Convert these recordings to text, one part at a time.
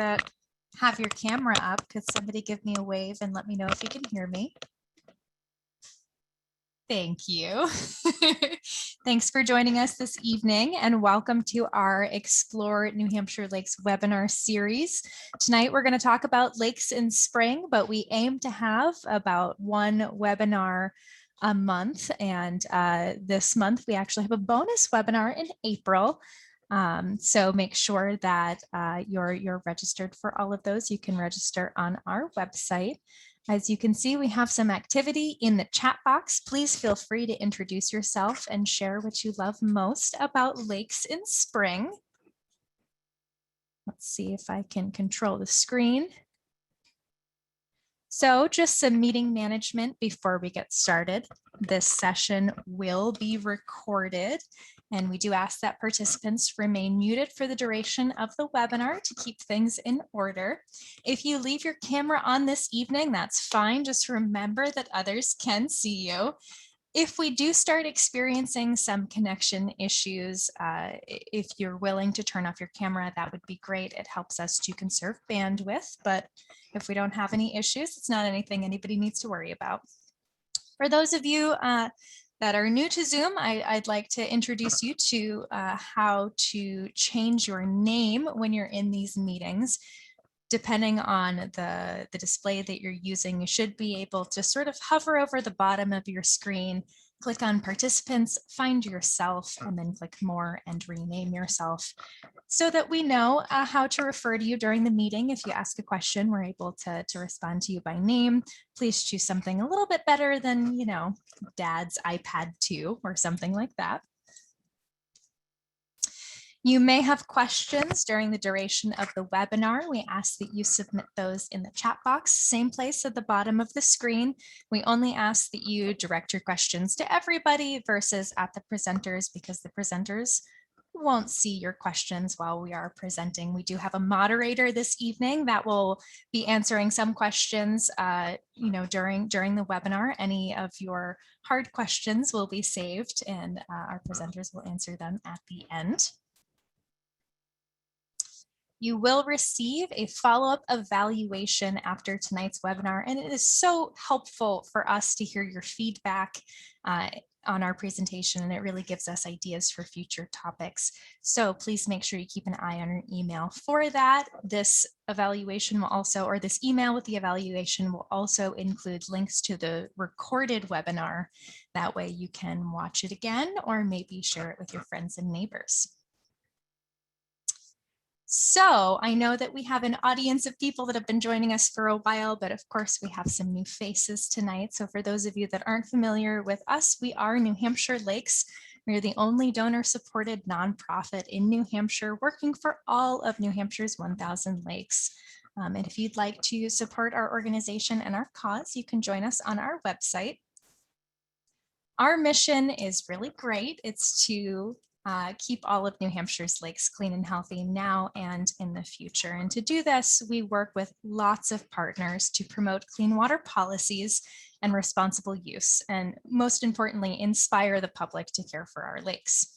have your camera up. Could somebody give me a wave and let me know if you can hear me? Thank you. Thanks for joining us this evening and welcome to our Explore New Hampshire Lakes webinar series. Tonight we're going to talk about lakes in spring, but we aim to have about one webinar a month. And this month we actually have a bonus webinar in April. So make sure that you're registered for all of those. You can register on our website. As you can see, we have some activity in the chat box. Please feel free to introduce yourself and share what you love most about lakes in spring. Let's see if I can control the screen. So just some meeting management before we get started. This session will be recorded, and we do ask that participants remain muted for the duration of the webinar to keep things in order. If you leave your camera on this evening, that's fine. Just remember that others can see you. If we do start experiencing some connection issues, if you're willing to turn off your camera, that would be great. It helps us to conserve bandwidth, but if we don't have any issues, it's not anything anybody needs to worry about. For those of you that are new to Zoom, I'd like to introduce you to how to change your name when you're in these meetings. Depending on the display that you're using, you should be able to sort of hover over the bottom of your screen, click on participants, find yourself, and then click more and rename yourself so that we know how to refer to you during the meeting. If you ask a question, we're able to respond to you by name. Please choose something a little bit better than, you know, Dad's iPad 2 or something like that. You may have questions during the duration of the webinar. We ask that you submit those in the chat box, same place at the bottom of the screen. We only ask that you direct your questions to everybody versus at the presenters, because the presenters won't see your questions while we are presenting. We do have a moderator this evening that will be answering some questions during the webinar. Any of your hard questions will be saved and our presenters will answer them at the end. You will receive a follow-up evaluation after tonight's webinar, and it is so helpful for us to hear your feedback on our presentation, and it really gives us ideas for future topics. So please make sure you keep an eye on your email for that. This evaluation will also, or this email with the evaluation will also include links to the recorded webinar. That way you can watch it again or maybe share it with your friends and neighbors. So I know that we have an audience of people that have been joining us for a while, but of course we have some new faces tonight. So for those of you that aren't familiar with us, we are New Hampshire Lakes. We're the only donor-supported nonprofit in New Hampshire working for all of New Hampshire's 1,000 lakes. And if you'd like to support our organization and our cause, you can join us on our website. Our mission is really great. It's to keep all of New Hampshire's lakes clean and healthy now and in the future. And to do this, we work with lots of partners to promote clean water policies and responsible use, and most importantly, inspire the public to care for our lakes.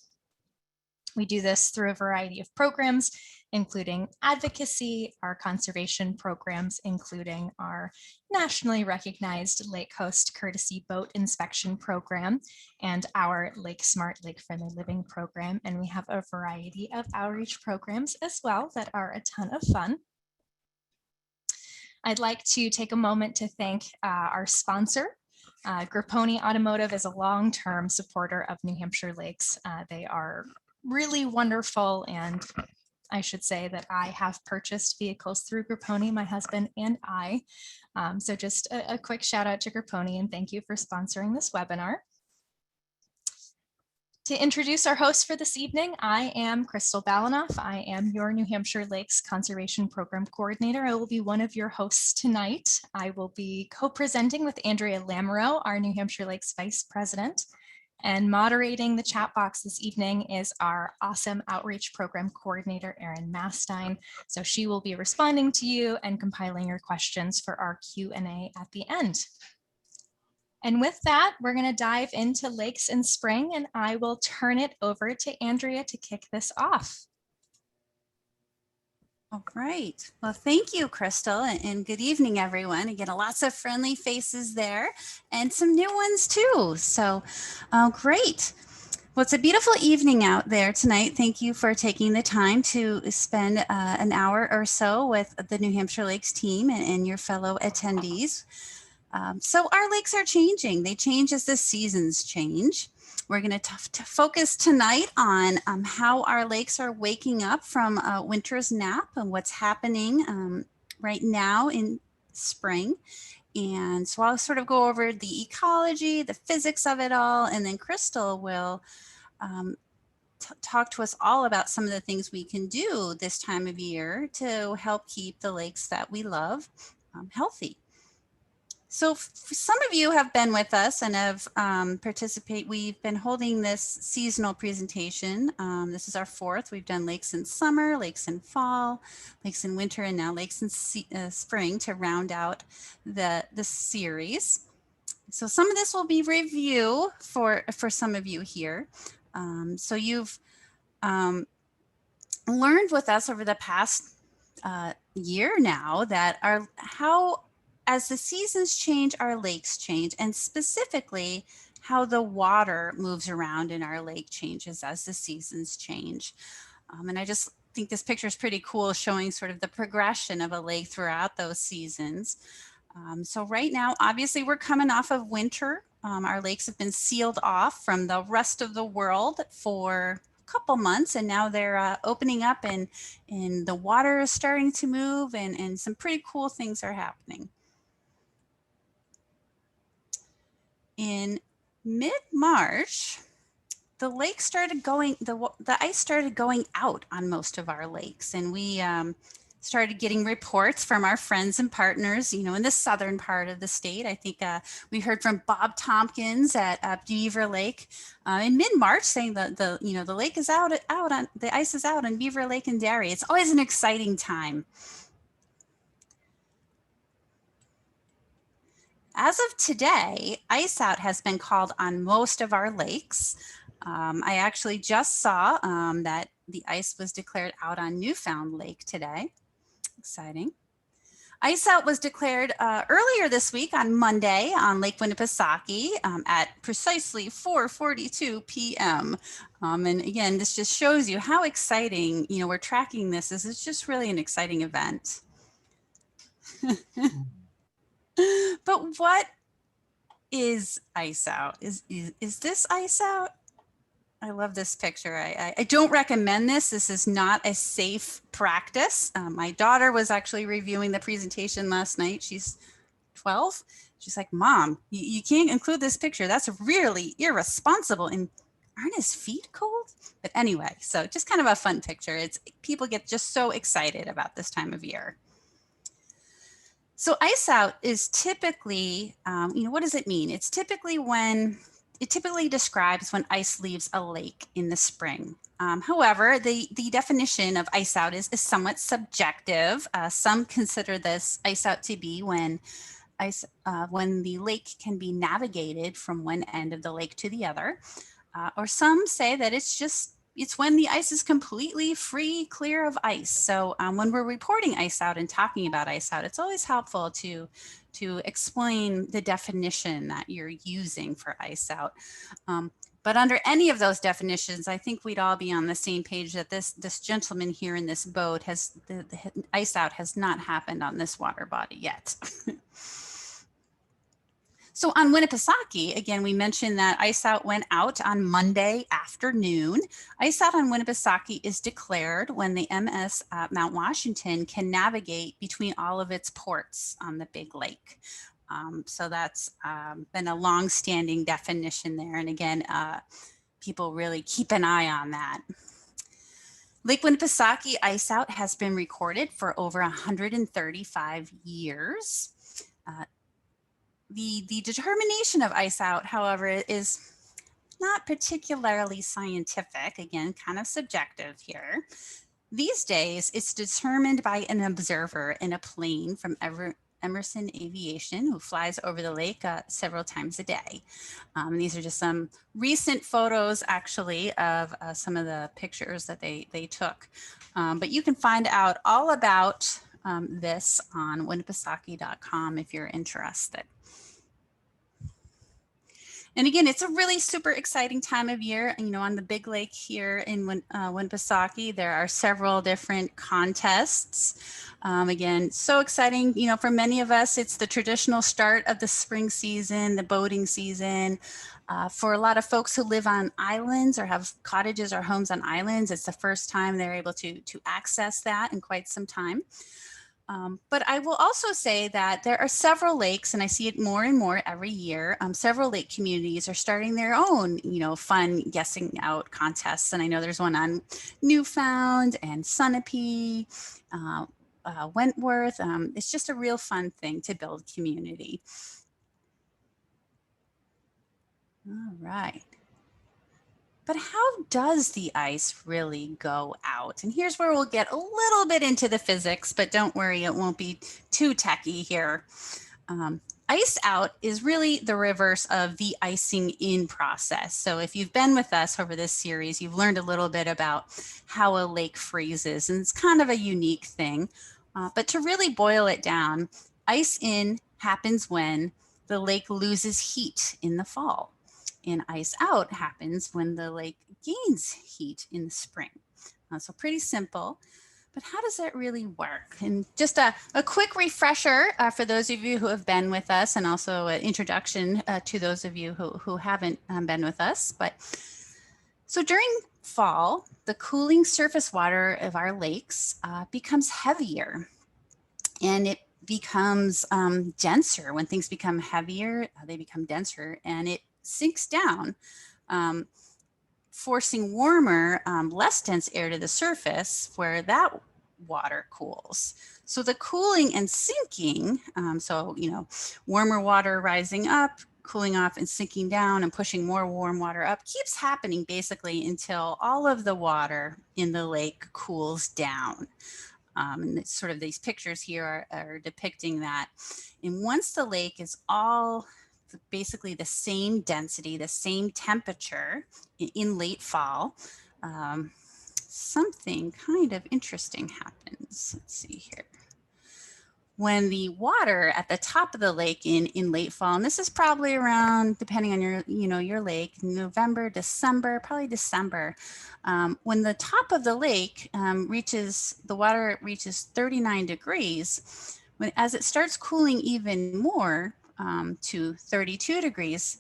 We do this through a variety of programs, including advocacy, our conservation programs, including our nationally recognized Lake Coast Courtesy Boat Inspection Program, and our Lake Smart Lake Friendly Living Program. And we have a variety of outreach programs as well that are a ton of fun. I'd like to take a moment to thank our sponsor. Grapponi Automotive is a long-term supporter of New Hampshire Lakes. They are really wonderful, and I should say that I have purchased vehicles through Grapponi, my husband and I. So just a quick shout out to Grapponi and thank you for sponsoring this webinar. To introduce our host for this evening, I am Krystal Balanoff. I am your New Hampshire Lakes Conservation Program Coordinator. I will be one of your hosts tonight. I will be co-presenting with Andrea LaMoreaux, our New Hampshire Lakes Vice President. And moderating the chat box this evening is our awesome outreach program coordinator, Erin Mastine. So she will be responding to you and compiling your questions for our Q&A at the end. And with that, we're going to dive into lakes in spring, and I will turn it over to Andrea to kick this off. All right. Well, thank you, Krystal, and good evening, everyone. Again, lots of friendly faces there and some new ones too. So great. Well, it's a beautiful evening out there tonight. Thank you for taking the time to spend an hour or so with the New Hampshire Lakes team and your fellow attendees. So our lakes are changing. They change as the seasons change. We're going to focus tonight on how our lakes are waking up from winter's nap and what's happening right now in spring. And so I'll sort of go over the ecology, the physics of it all, and then Krystal will talk to us all about some of the things we can do this time of year to help keep the lakes that we love healthy. So some of you have been with us and have we've been holding this seasonal presentation. This is our fourth. We've done lakes in summer, lakes in fall, lakes in winter, and now lakes in spring to round out the series. So some of this will be review for some of you here. So you've learned with us over the past year now that as the seasons change, our lakes change, and specifically how the water moves around in our lake changes as the seasons change. And I just think this picture is pretty cool, showing sort of the progression of a lake throughout those seasons. So right now, obviously, we're coming off of winter. Our lakes have been sealed off from the rest of the world for a couple months, and now they're opening up, and the water is starting to move, and some pretty cool things are happening. In mid-March, the lake started going, the ice started going out on most of our lakes, and we started getting reports from our friends and partners, in the southern part of the state. I think we heard from Bob Tompkins at Beaver Lake in mid-March, saying that the lake is out on the ice is out on Beaver Lake and Derry. It's always an exciting time. As of today, ice out has been called on most of our lakes. I actually just saw that the ice was declared out on Newfound Lake today. Exciting. Ice out was declared earlier this week on Monday on Lake Winnipesaukee at precisely 4:42 p.m. And again, this just shows you how exciting, we're tracking this. This is just really an exciting event. But what is ice out? Is this ice out? I love this picture. I don't recommend this. This is not a safe practice. My daughter was actually reviewing the presentation last night. She's 12. She's like, Mom, you can't include this picture. That's really irresponsible. And aren't his feet cold? But anyway, so just kind of a fun picture. People get just so excited about this time of year. So ice out is typically, what does it mean? It typically describes when ice leaves a lake in the spring. However, the definition of ice out is somewhat subjective. Some consider this ice out to be when the lake can be navigated from one end of the lake to the other. Or some say that it's when the ice is completely free, clear of ice. So when we're reporting ice out and talking about ice out, it's always helpful to explain the definition that you're using for ice out. But under any of those definitions, I think we'd all be on the same page that this gentleman here in this boat the ice out has not happened on this water body yet. So on Winnipesaukee, again, we mentioned that ice out went out on Monday afternoon. Ice out on Winnipesaukee is declared when the MS Mount Washington can navigate between all of its ports on the big lake. So that's been a long-standing definition there. And again, people really keep an eye on that. Lake Winnipesaukee ice out has been recorded for over 135 years. The determination of ice out, however, is not particularly scientific, again, kind of subjective here. These days, it's determined by an observer in a plane from Emerson Aviation, who flies over the lake several times a day. These are just some recent photos, actually, of some of the pictures that they took. But you can find out all about this on winnipesaukee.com if you're interested. And again, it's a really super exciting time of year. You know, on the big lake here in Winnipesaukee, there are several different contests. Again, so exciting. You know, for many of us, it's the traditional start of the spring season, the boating season. For a lot of folks who live on islands or have cottages or homes on islands, it's the first time they're able to access that in quite some time. But I will also say that there are several lakes, and I see it more and more every year. Several lake communities are starting their own, you know, fun guessing out contests. And I know there's one on Newfound and Sunapee, Wentworth. It's just a real fun thing to build community. All right. But how does the ice really go out? And here's where we'll get a little bit into the physics, but don't worry, it won't be too techy here. Ice out is really the reverse of the icing in process. So if you've been with us over this series, you've learned a little bit about how a lake freezes, and it's kind of a unique thing. But to really boil it down, ice in happens when the lake loses heat in the fall. And ice out happens when the lake gains heat in the spring. So pretty simple, but how does that really work? And just a quick refresher for those of you who have been with us, and also an introduction to those of you who haven't been with us. But so during fall, the cooling surface water of our lakes becomes heavier, and it becomes denser. When things become heavier, they become denser, and it sinks down, forcing warmer, less dense air to the surface where that water cools. So the cooling and sinking, so, you know, warmer water rising up, cooling off and sinking down and pushing more warm water up keeps happening basically until all of the water in the lake cools down. And it's sort of these pictures here are depicting that. And once the lake is all basically the same density, the same temperature in late fall, something kind of interesting happens. Let's see here. When the water at the top of the lake in late fall, and this is probably around, depending on your lake, November, December, probably December, when the top of the lake the water reaches 39 degrees, as it starts cooling even more, to 32 degrees,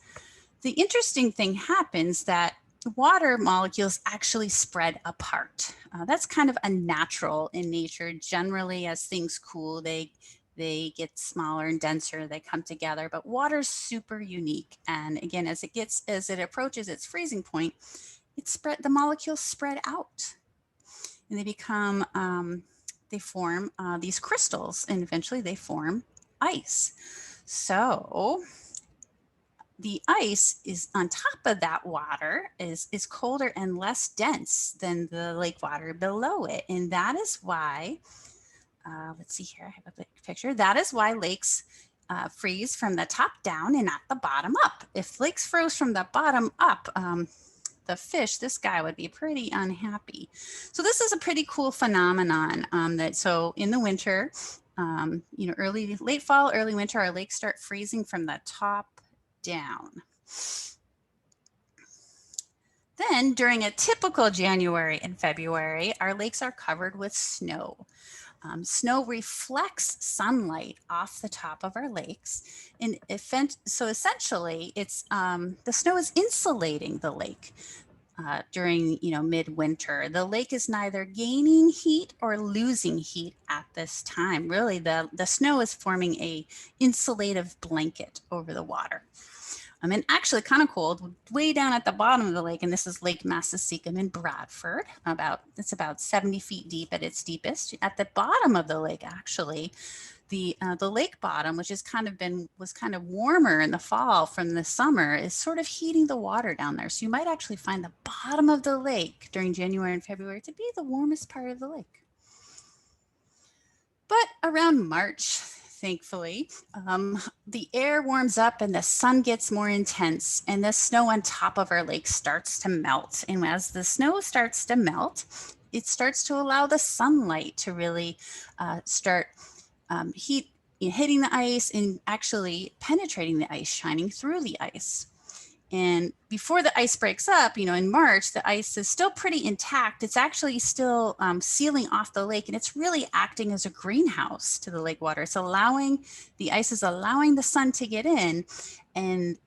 the interesting thing happens that water molecules actually spread apart. That's kind of a natural in nature. Generally, as things cool, they get smaller and denser, they come together, but water's super unique. And again, as it approaches its freezing point, the molecules spread out, and they become, they form these crystals, and eventually they form ice. So the ice is on top of that water is colder and less dense than the lake water below it. And that is why, let's see here, I have a big picture. That is why lakes freeze from the top down and not the bottom up. If lakes froze from the bottom up, the fish, this guy would be pretty unhappy. So this is a pretty cool phenomenon so in the winter, late fall, early winter, our lakes start freezing from the top down. Then during a typical January and February, our lakes are covered with snow. Snow reflects sunlight off the top of our lakes. And so essentially it's, the snow is insulating the lake. During midwinter, the lake is neither gaining heat or losing heat at this time. Really, the snow is forming a insulative blanket over the water. And actually kind of cold, way down at the bottom of the lake, and this is Lake Massacam in Bradford. It's about 70 feet deep at its deepest. At the bottom of the lake, actually, the lake bottom, which was kind of warmer in the fall from the summer, is sort of heating the water down there. So you might actually find the bottom of the lake during January and February to be the warmest part of the lake. But around March, thankfully, the air warms up and the sun gets more intense and the snow on top of our lake starts to melt. And as the snow starts to melt, it starts to allow the sunlight to really start hitting the ice and actually penetrating the ice, shining through the ice. And before the ice breaks up, in March, the ice is still pretty intact. It's actually still sealing off the lake, and it's really acting as a greenhouse to the lake water. It's the ice is allowing the sun to get in, and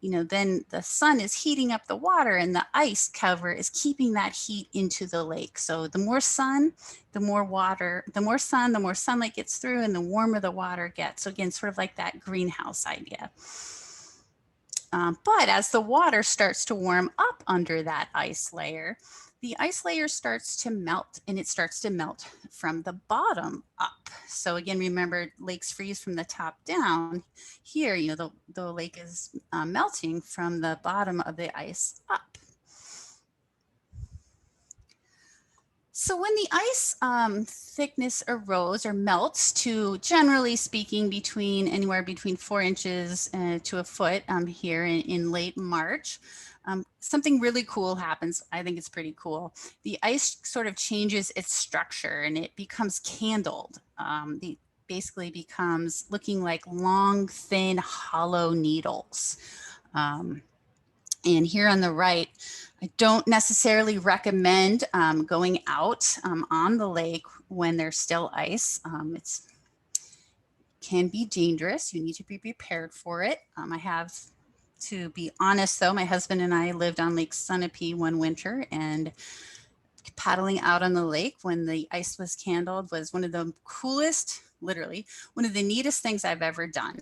then the sun is heating up the water, and the ice cover is keeping that heat into the lake. So the more sun, the more water, the more sunlight gets through, and the warmer the water gets. So again, sort of like that greenhouse idea. But as the water starts to warm up under that ice layer, the ice layer starts to melt, and it starts to melt from the bottom up. So again, remember, lakes freeze from the top down. Here, the lake is melting from the bottom of the ice up. So when the ice thickness erodes or melts to, generally speaking, anywhere between 4 inches to a foot here in late March, something really cool happens. I think it's pretty cool. The ice sort of changes its structure and it becomes candled. It basically becomes looking like long, thin, hollow needles. And here on the right, I don't necessarily recommend going out on the lake when there's still ice. It can be dangerous. You need to be prepared for it. I have to be honest though, my husband and I lived on Lake Sunapee one winter, and paddling out on the lake when the ice was candled was one of the coolest, literally, one of the neatest things I've ever done.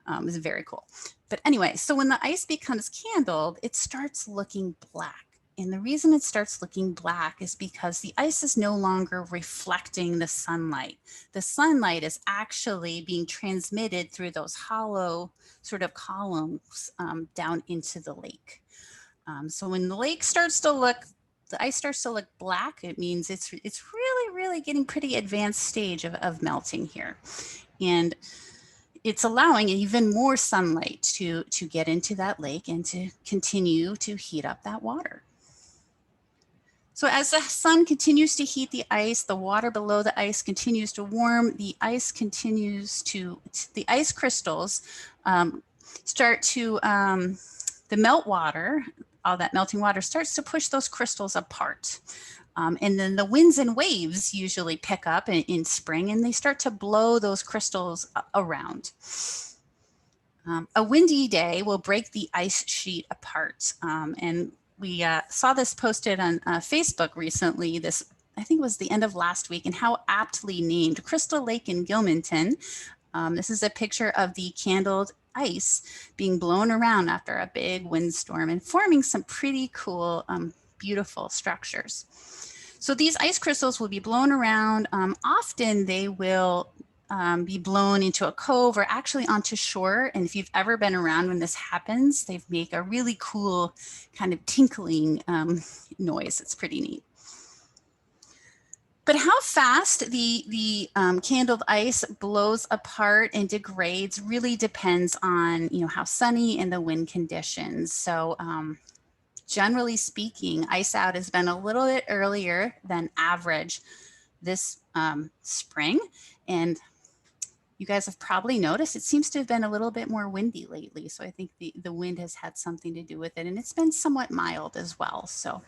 It was very cool. But anyway, so when the ice becomes candled, it starts looking black. And the reason it starts looking black is because the ice is no longer reflecting the sunlight. The sunlight is actually being transmitted through those hollow sort of columns down into the lake. So when the lake starts to look, the ice starts to look black, it means it's really, really getting pretty advanced stage of melting here. And it's allowing even more sunlight to get into that lake and to continue to heat up that water. So as the sun continues to heat the ice, the water below the ice continues to warm, the ice crystals start to, the meltwater, all that melting water starts to push those crystals apart. And then the winds and waves usually pick up in spring, and they start to blow those crystals around. A windy day will break the ice sheet apart. And we saw this posted on Facebook recently, I think it was the end of last week, and how aptly named Krystal Lake in Gilmanton. This is a picture of the candled ice being blown around after a big windstorm and forming some pretty cool, beautiful structures. So these ice crystals will be blown around. Often they will be blown into a cove or actually onto shore. And if you've ever been around when this happens, they make a really cool kind of tinkling noise. It's pretty neat. But how fast the candled ice blows apart and degrades really depends on how sunny and the wind conditions. So generally speaking, ice out has been a little bit earlier than average this spring. And you guys have probably noticed it seems to have been a little bit more windy lately. So I think the wind has had something to do with it, and it's been somewhat mild as well. So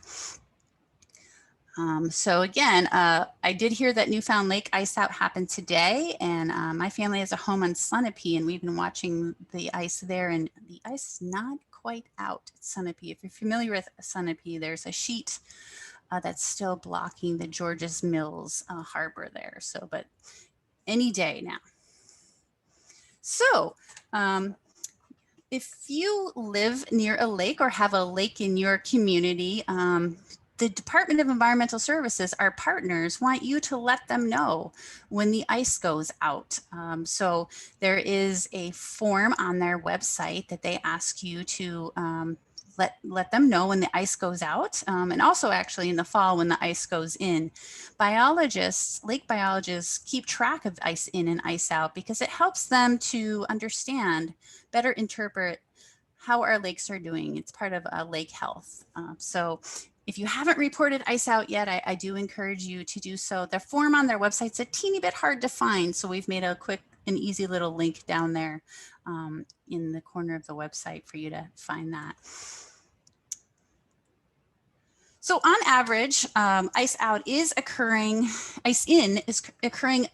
again, I did hear that Newfound Lake ice out happened today, and my family has a home on Sunapee, and we've been watching the ice there, and the ice is not quite out at Sunapee. If you're familiar with Sunapee, there's a sheet that's still blocking the Georges Mills harbor there. So, but any day now. So, if you live near a lake or have a lake in your community, the Department of Environmental Services, our partners, want you to let them know when the ice goes out. So there is a form on their website that they ask you to let them know when the ice goes out, and also actually in the fall when the ice goes in. Lake biologists keep track of ice in and ice out because it helps them to understand, better interpret how our lakes are doing. It's part of lake health. So if you haven't reported ice out yet, I do encourage you to do so. The form on their website's a teeny bit hard to find, so we've made a quick and easy little link down there in the corner of the website for you to find that. So on average, ice in is occurring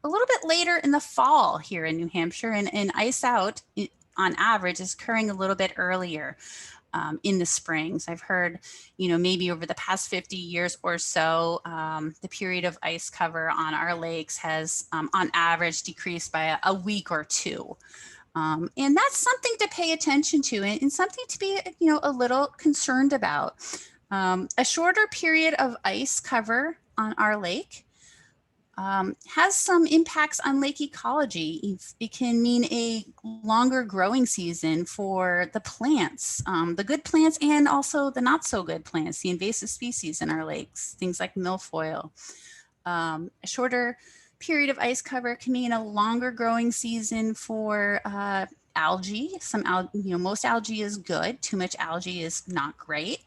a little bit later in the fall here in New Hampshire, and ice out on average is occurring a little bit earlier in the springs. I've heard, maybe over the past 50 years or so, the period of ice cover on our lakes has on average decreased by a week or two. And that's something to pay attention to and something to be, a little concerned about. A shorter period of ice cover on our lake has some impacts on lake ecology. It can mean a longer growing season for the plants, the good plants and also the not so good plants, the invasive species in our lakes, things like milfoil. A shorter period of ice cover can mean a longer growing season for algae. Most algae is good. Too much algae is not great.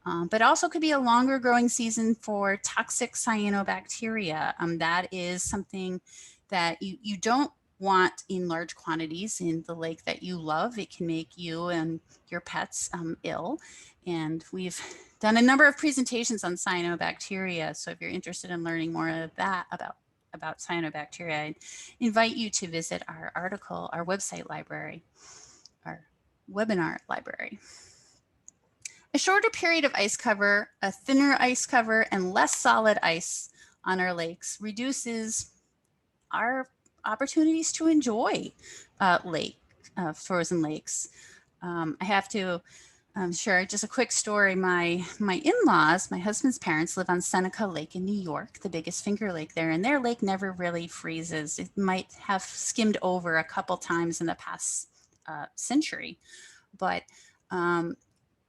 But also could be a longer growing season for toxic cyanobacteria. That is something that you don't want in large quantities in the lake that you love. It can make you and your pets ill. And we've done a number of presentations on cyanobacteria. So if you're interested in learning more of that about cyanobacteria, I invite you to visit our article, our website library, our webinar library. A shorter period of ice cover, a thinner ice cover, and less solid ice on our lakes reduces our opportunities to enjoy frozen lakes. I have to share just a quick story. My in-laws, my husband's parents, live on Seneca Lake in New York, the biggest finger lake there, and their lake never really freezes. It might have skimmed over a couple times in the past century, but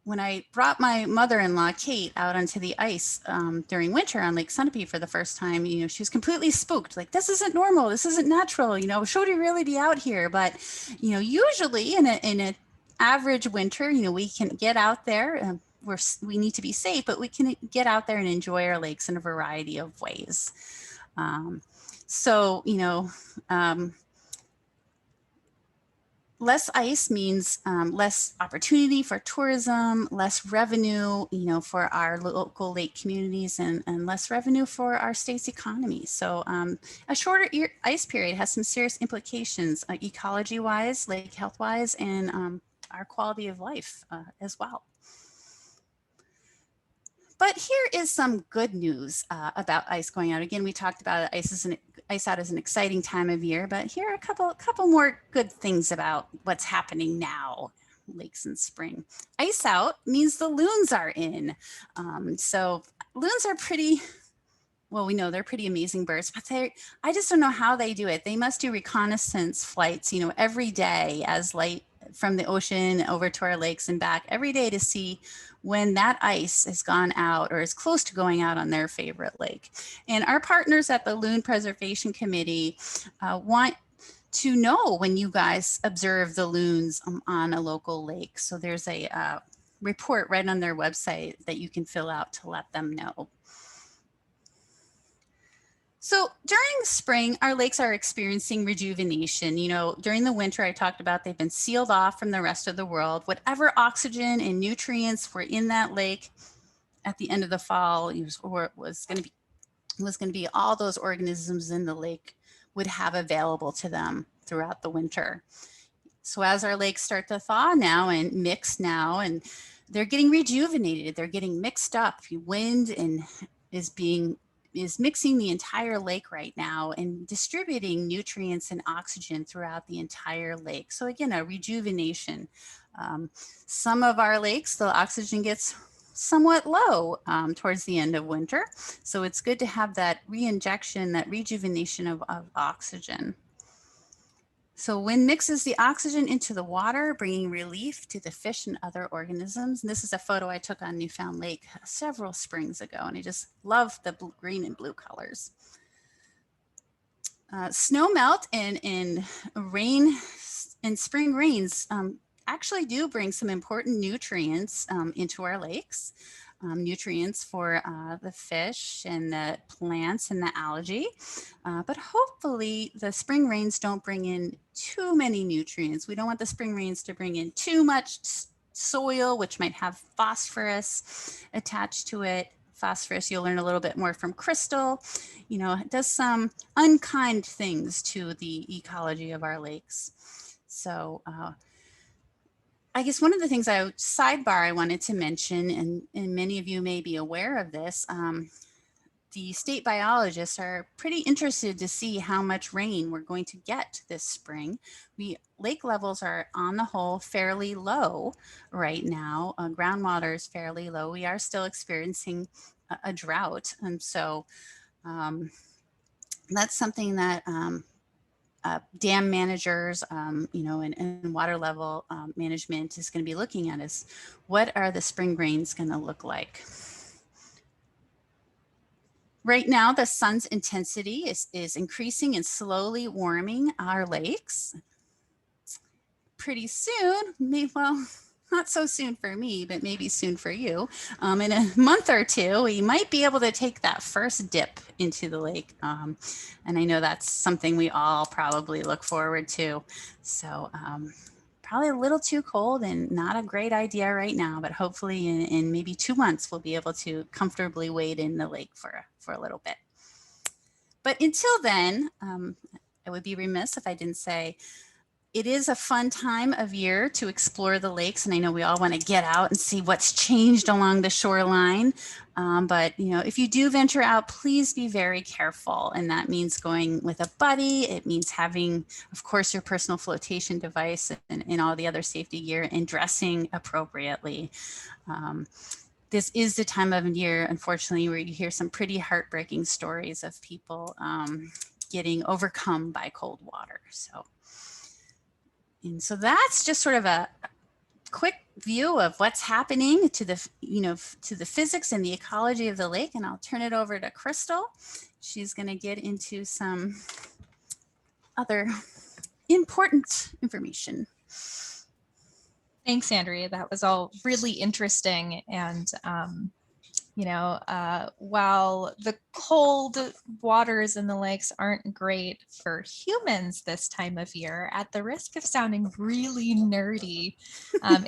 when I brought my mother-in-law, Kate, out onto the ice during winter on Lake Sunapee for the first time, she was completely spooked. Like, this isn't normal. This isn't natural. Should we really be out here? But, usually in an average winter, we can get out there. We need to be safe, but we can get out there and enjoy our lakes in a variety of ways. Less ice means less opportunity for tourism, less revenue, for our local lake communities, and less revenue for our state's economy. So a shorter ice period has some serious implications ecology-wise, lake health-wise, and our quality of life as well. But here is some good news about ice going out. Again, we talked about ice out is an exciting time of year, but here are a couple more good things about what's happening now, lakes in spring. Ice out means the loons are in. So loons are we know they're pretty amazing birds, but I just don't know how they do it. They must do reconnaissance flights, every day as light from the ocean over to our lakes and back every day to see when that ice has gone out or is close to going out on their favorite lake. And our partners at the Loon Preservation Committee want to know when you guys observe the loons on a local lake. So there's a report right on their website that you can fill out to let them know. So during spring, our lakes are experiencing rejuvenation. During the winter, I talked about they've been sealed off from the rest of the world. Whatever oxygen and nutrients were in that lake at the end of the fall was going to be all those organisms in the lake would have available to them throughout the winter. So as our lakes start to thaw now and mix now, and they're getting rejuvenated, they're getting mixed up. Wind is mixing the entire lake right now and distributing nutrients and oxygen throughout the entire lake. So again, a rejuvenation. Some of our lakes, the oxygen gets somewhat low towards the end of winter. So it's good to have that reinjection, that rejuvenation of oxygen. So wind mixes the oxygen into the water, bringing relief to the fish and other organisms. And this is a photo I took on Newfound Lake several springs ago, and I just love the green and blue colors. Snow melt and rain and spring rains actually do bring some important nutrients into our lakes. Nutrients for the fish and the plants and the algae. But hopefully the spring rains don't bring in too many nutrients. We don't want the spring rains to bring in too much soil, which might have phosphorus attached to it. Phosphorus, you'll learn a little bit more from Krystal. You know, it does some unkind things to the ecology of our lakes. So I guess one of the things I wanted to mention, and many of you may be aware of this, the state biologists are pretty interested to see how much rain we're going to get this spring. Lake levels are on the whole fairly low right now. Groundwater is fairly low. We are still experiencing a drought. And so that's something that dam managers, you know, and water level management is going to be looking at is what are the spring rains going to look like? Right now, the sun's intensity is increasing and slowly warming our lakes. Pretty soon, well, not so soon for me, but maybe soon for you. In a month or two, we might be able to take that first dip into the lake. And I know that's something we all probably look forward to. So probably a little too cold and not a great idea right now, but hopefully in maybe 2 months, we'll be able to comfortably wade in the lake for a little bit. But until then, I would be remiss if I didn't say, it is a fun time of year to explore the lakes, and I know we all want to get out and see what's changed along the shoreline. But you know, if you do venture out, please be very careful, and that means going with a buddy. It means having, of course, your personal flotation device and all the other safety gear, and dressing appropriately. This is the time of year, unfortunately, where you hear some pretty heartbreaking stories of people getting overcome by cold water. And so that's just sort of a quick view of what's happening to the, you know, to the physics and the ecology of the lake. And I'll turn it over to Krystal. She's going to get into some other important information. Thanks, Andrea. That was all really interesting. And, you know, while the cold waters in the lakes aren't great for humans this time of year, at the risk of sounding really nerdy,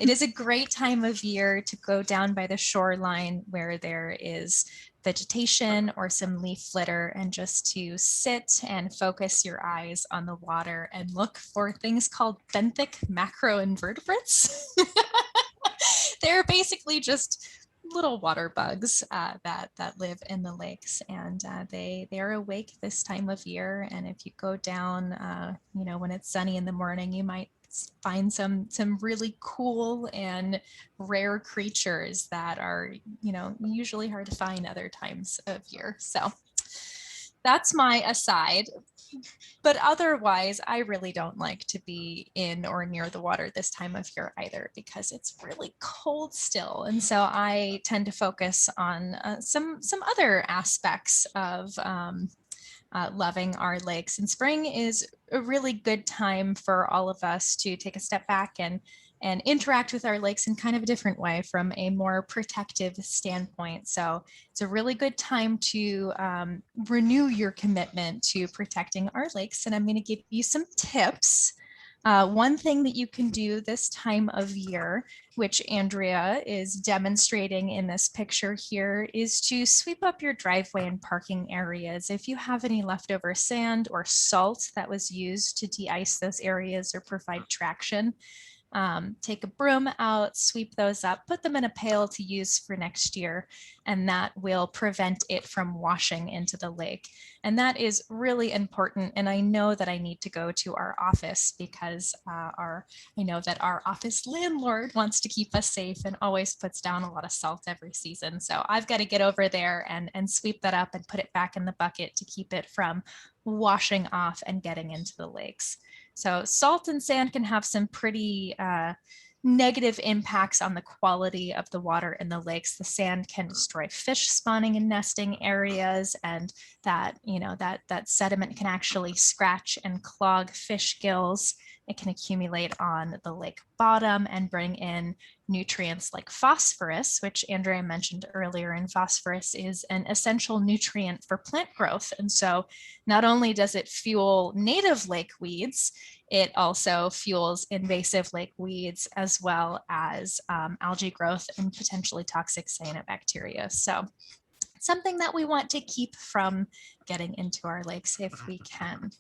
it is a great time of year to go down by the shoreline where there is vegetation or some leaf litter, and just to sit and focus your eyes on the water and look for things called Benthic Macroinvertebrates. They're basically just little water bugs that live in the lakes, and they are awake this time of year. And if you go down, you know, when it's sunny in the morning, you might find some really cool and rare creatures that are, you know, usually hard to find other times of year. So that's my aside. But otherwise, I really don't like to be in or near the water this time of year either, because it's really cold still. And so I tend to focus on some other aspects of loving our lakes. And spring is a really good time for all of us to take a step back and interact with our lakes in kind of a different way, from a more protective standpoint. So it's a really good time to renew your commitment to protecting our lakes. And I'm going to give you some tips. One thing that you can do this time of year, which Andrea is demonstrating in this picture here, is to sweep up your driveway and parking areas. If you have any leftover sand or salt that was used to de-ice those areas or provide traction, take a broom out, sweep those up, put them in a pail to use for next year, and that will prevent it from washing into the lake. And that is really important. And I know that I need to go to our office because I know that our office landlord wants to keep us safe and always puts down a lot of salt every season. So I've got to get over there and sweep that up and put it back in the bucket to keep it from washing off and getting into the lakes. So salt and sand can have some pretty negative impacts on the quality of the water in the lakes. The sand can destroy fish spawning and nesting areas, and that sediment can actually scratch and clog fish gills. It can accumulate on the lake bottom and bring in nutrients like phosphorus, which Andrea mentioned earlier, and phosphorus is an essential nutrient for plant growth. And so not only does it fuel native lake weeds, it also fuels invasive lake weeds as well as algae growth and potentially toxic cyanobacteria. So something that we want to keep from getting into our lakes if we can.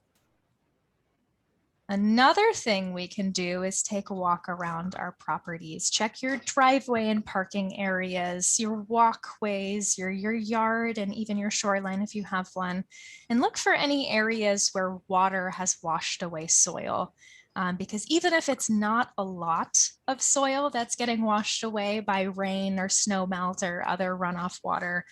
Another thing we can do is take a walk around our properties. Check your driveway and parking areas, your walkways, your yard, and even your shoreline if you have one. And look for any areas where water has washed away soil. Because even if it's not a lot of soil that's getting washed away by rain or snow melt or other runoff water,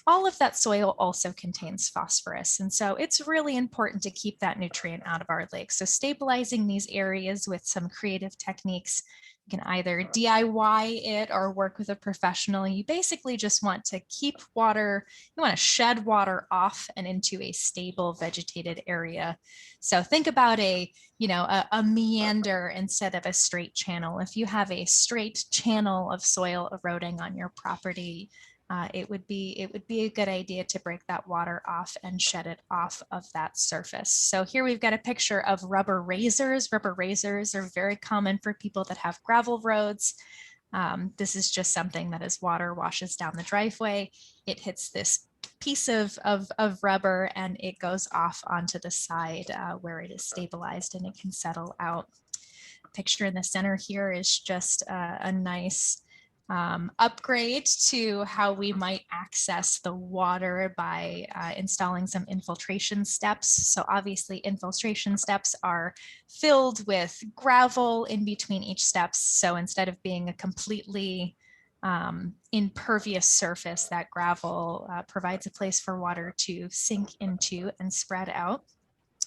all of that soil also contains phosphorus. And so it's really important to keep that nutrient out of our lakes. So stabilizing these areas with some creative techniques, you can either DIY it or work with a professional. You basically just want to keep water, you want to shed water off and into a stable vegetated area. So think about a meander instead of a straight channel. If you have a straight channel of soil eroding on your property, it would be a good idea to break that water off and shed it off of that surface. So here we've got a picture of rubber razors. Rubber razors are very common for people that have gravel roads. This is just something that as water washes down the driveway, it hits this piece of rubber and it goes off onto the side where it is stabilized and it can settle out. Picture in the center here is just a nice upgrade to how we might access the water by installing some infiltration steps. So obviously infiltration steps are filled with gravel in between each steps. So instead of being a completely impervious surface, that gravel provides a place for water to sink into and spread out.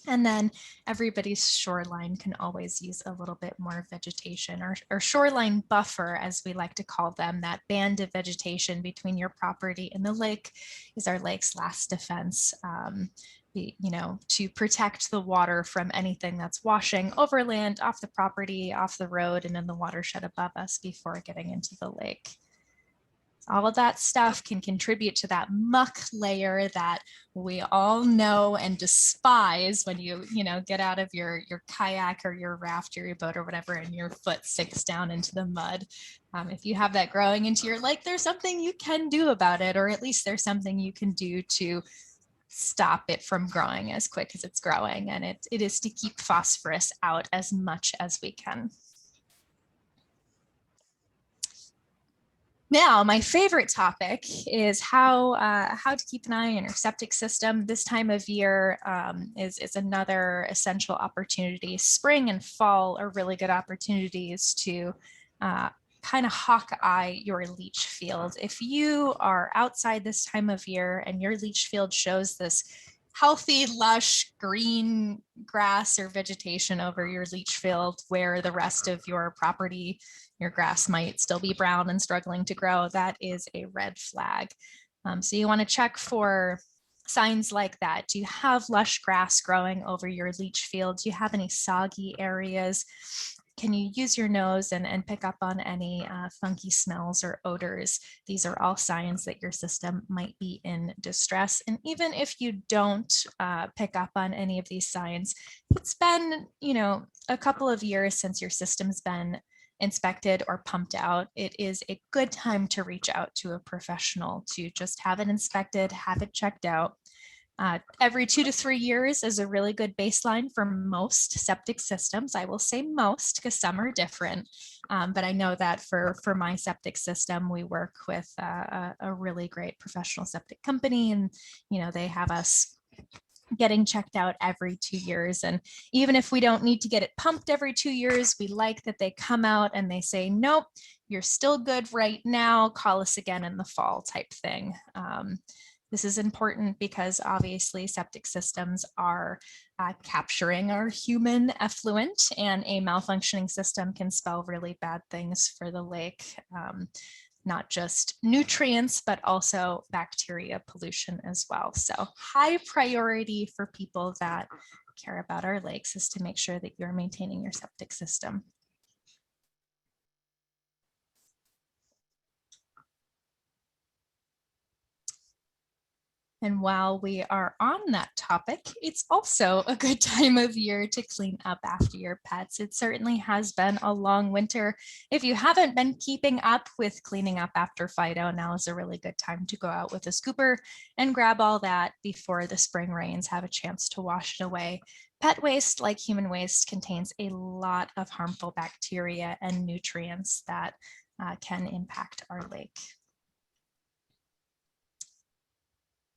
And then everybody's shoreline can always use a little bit more vegetation or shoreline buffer, as we like to call them. That band of vegetation between your property and the lake is our lake's last defense, to protect the water from anything that's washing overland, off the property, off the road, and in the watershed above us before getting into the lake. All of that stuff can contribute to that muck layer that we all know and despise when you get out of your kayak or your raft or your boat or whatever and your foot sinks down into the mud. If you have that growing into your lake, there's something you can do about it, or at least there's something you can do to stop it from growing as quick as it's growing. And it is to keep phosphorus out as much as we can. Now, my favorite topic is how to keep an eye on your septic system. This time of year is another essential opportunity. Spring and fall are really good opportunities to kind of hawk eye your leach field. If you are outside this time of year and your leach field shows this healthy, lush, green grass or vegetation over your leach field where the rest of your property, your grass might still be brown and struggling to grow, that is a red flag. So you want to check for signs like that. Do you have lush grass growing over your leach field? Do you have any soggy areas? Can you use your nose and pick up on any funky smells or odors? These are all signs that your system might be in distress. And even if you don't pick up on any of these signs, it's been, a couple of years since your system's been inspected or pumped out, it is a good time to reach out to a professional to just have it inspected, have it checked out. Every 2 to 3 years is a really good baseline for most septic systems. I will say most because some are different, but I know that for my septic system, we work with a really great professional septic company, and they have us getting checked out every 2 years. And even if we don't need to get it pumped every 2 years, we like that they come out and they say, nope, you're still good right now, call us again in the fall type thing. This is important because obviously septic systems are capturing our human effluent, and a malfunctioning system can spell really bad things for the lake. Not just nutrients, but also bacteria pollution as well. So high priority for people that care about our lakes is to make sure that you're maintaining your septic system. And while we are on that topic, it's also a good time of year to clean up after your pets. It certainly has been a long winter. If you haven't been keeping up with cleaning up after Fido, now is a really good time to go out with a scooper and grab all that before the spring rains have a chance to wash it away. Pet waste, like human waste, contains a lot of harmful bacteria and nutrients that can impact our lake.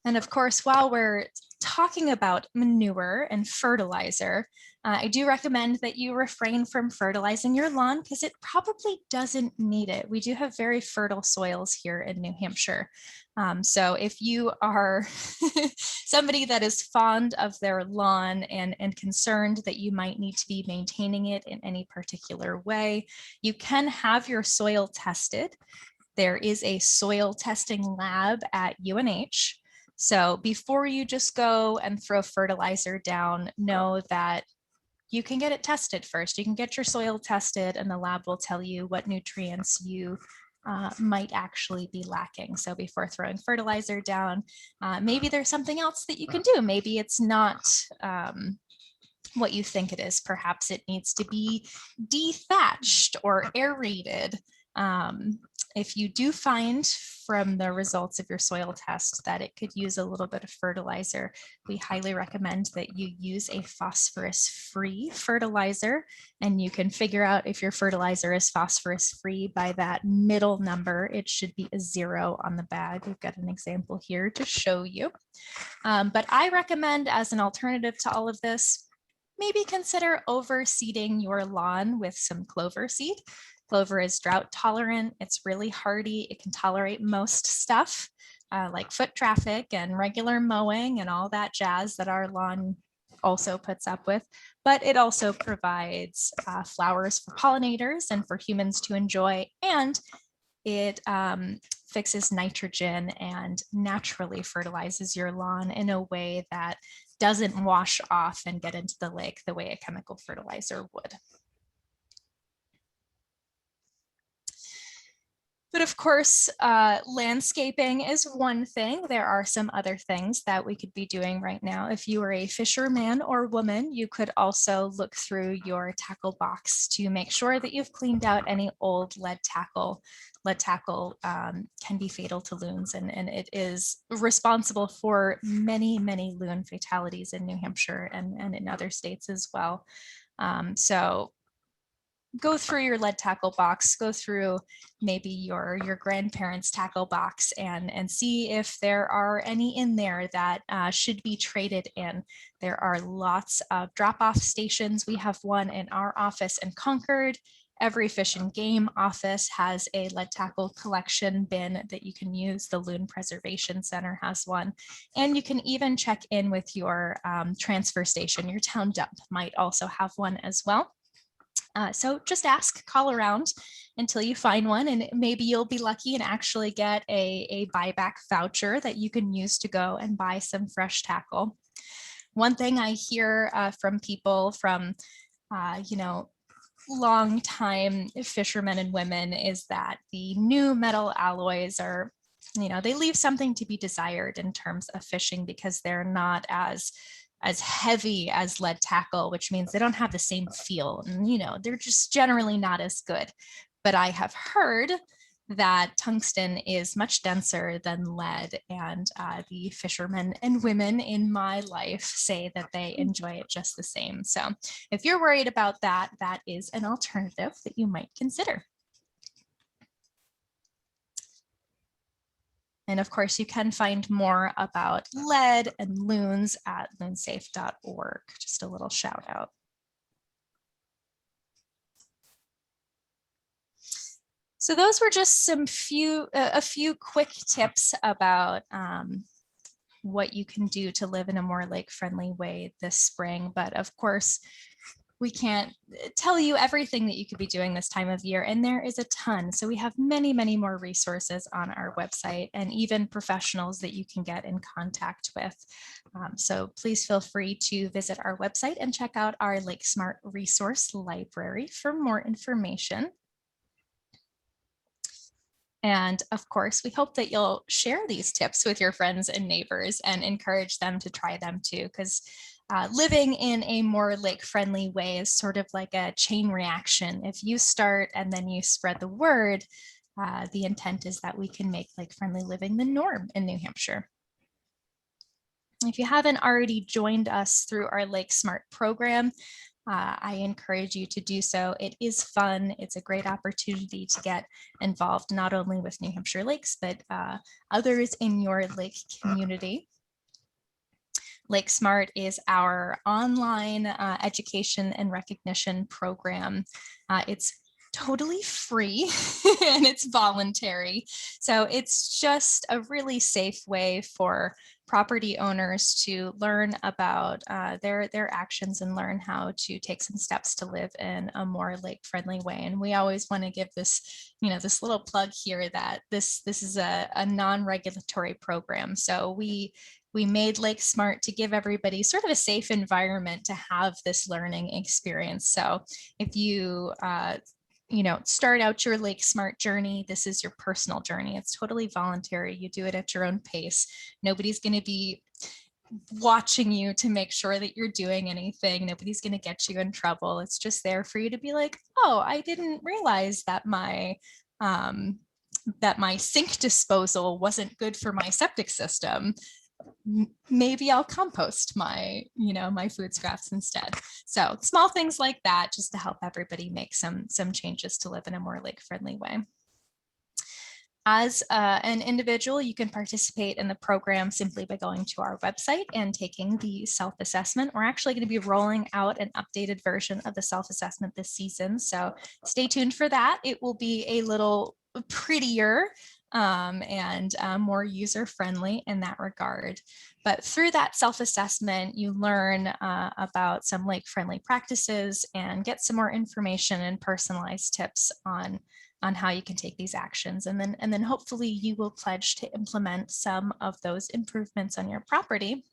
And of course, while we're talking about manure and fertilizer, I do recommend that you refrain from fertilizing your lawn because it probably doesn't need it. We do have very fertile soils here in New Hampshire. So if you are somebody that is fond of their lawn and concerned that you might need to be maintaining it in any particular way, you can have your soil tested. There is a soil testing lab at UNH. So before you just go and throw fertilizer down, know that you can get it tested first. You can get your soil tested and the lab will tell you what nutrients you might actually be lacking. So before throwing fertilizer down, maybe there's something else that you can do. Maybe it's not what you think it is. Perhaps it needs to be dethatched or aerated. If you do find from the results of your soil test that it could use a little bit of fertilizer, we highly recommend that you use a phosphorus-free fertilizer, and you can figure out if your fertilizer is phosphorus-free by that middle number. It should be a 0 on the bag. We've got an example here to show you. But I recommend, as an alternative to all of this, maybe consider overseeding your lawn with some clover seed. Clover is drought tolerant, it's really hardy, it can tolerate most stuff like foot traffic and regular mowing and all that jazz that our lawn also puts up with, but it also provides flowers for pollinators and for humans to enjoy, and it fixes nitrogen and naturally fertilizes your lawn in a way that doesn't wash off and get into the lake the way a chemical fertilizer would. But of course, landscaping is one thing. There are some other things that we could be doing right now. If you are a fisherman or woman, you could also look through your tackle box to make sure that you've cleaned out any old lead tackle. Lead tackle can be fatal to loons, and it is responsible for many, many loon fatalities in New Hampshire and in other states as well. So go through your lead tackle box, go through maybe your grandparents' tackle box and see if there are any in there that should be traded in. There are lots of drop-off stations. We have one in our office in Concord. Every Fish and Game office has a lead tackle collection bin that you can use. The Loon Preservation Center has one. And you can even check in with your transfer station. Your town dump might also have one as well. So just ask, call around until you find one, and maybe you'll be lucky and actually get a buyback voucher that you can use to go and buy some fresh tackle. One thing I hear from people from, long time fishermen and women is that the new metal alloys are, they leave something to be desired in terms of fishing because they're not as heavy as lead tackle, which means they don't have the same feel. And, they're just generally not as good. But I have heard that tungsten is much denser than lead, and the fishermen and women in my life say that they enjoy it just the same. So if you're worried about that, that is an alternative that you might consider. And of course, you can find more about lead and loons at loonsafe.org. Just a little shout out. So those were just a few quick tips about what you can do to live in a more lake-friendly way this spring. But of course, we can't tell you everything that you could be doing this time of year, and there is a ton. So we have many, many more resources on our website and even professionals that you can get in contact with. So please feel free to visit our website and check out our Lake Smart resource library for more information. And of course, we hope that you'll share these tips with your friends and neighbors and encourage them to try them too, because living in a more lake-friendly way is sort of like a chain reaction. If you start and then you spread the word, the intent is that we can make lake-friendly living the norm in New Hampshire. If you haven't already joined us through our Lake Smart program, I encourage you to do so. It is fun. It's a great opportunity to get involved not only with New Hampshire lakes, but others in your lake community. Lake Smart is our online education and recognition program. It's totally free and it's voluntary. So it's just a really safe way for property owners to learn about their actions and learn how to take some steps to live in a more lake-friendly way. And we always want to give this, this little plug here that this is a non-regulatory program. So we made Lake Smart to give everybody sort of a safe environment to have this learning experience. So if you start out your Lake Smart journey, this is your personal journey. It's totally voluntary. You do it at your own pace. Nobody's going to be watching you to make sure that you're doing anything. Nobody's going to get you in trouble. It's just there for you to be like, oh, I didn't realize that my sink disposal wasn't good for my septic system. Maybe I'll compost my food scraps instead. So small things like that, just to help everybody make some changes to live in a more lake-friendly way. As an individual, you can participate in the program simply by going to our website and taking the self-assessment. We're actually going to be rolling out an updated version of the self-assessment this season, so stay tuned for that. It will be a little prettier and more user-friendly in that regard. But through that self-assessment, you learn about some lake-friendly practices and get some more information and personalized tips on how you can take these actions. And then hopefully you will pledge to implement some of those improvements on your property.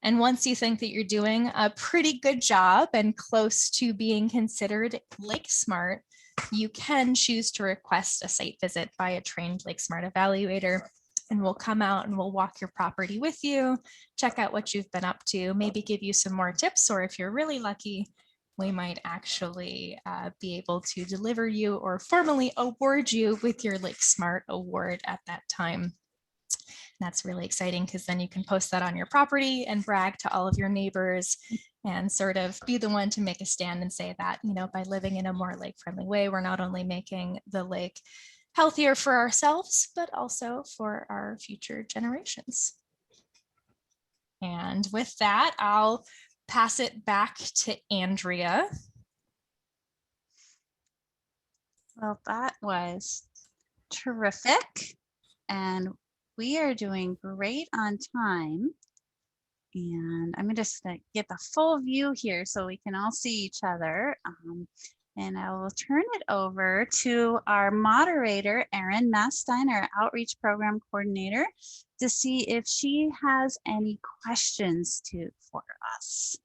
And once you think that you're doing a pretty good job and close to being considered Lake Smart, you can choose to request a site visit by a trained Lake Smart evaluator, and we'll come out and we'll walk your property with you, check out what you've been up to, maybe give you some more tips, or if you're really lucky, we might actually be able to deliver you or formally award you with your Lake Smart award at that time. That's really exciting because then you can post that on your property and brag to all of your neighbors and sort of be the one to make a stand and say that, by living in a more lake-friendly way, we're not only making the lake healthier for ourselves, but also for our future generations. And with that, I'll pass it back to Andrea. Well, that was terrific. And we are doing great on time. And I'm just going to get the full view here so we can all see each other. And I will turn it over to our moderator, Erin Mastine, our Outreach Program Coordinator, to see if she has any questions for us.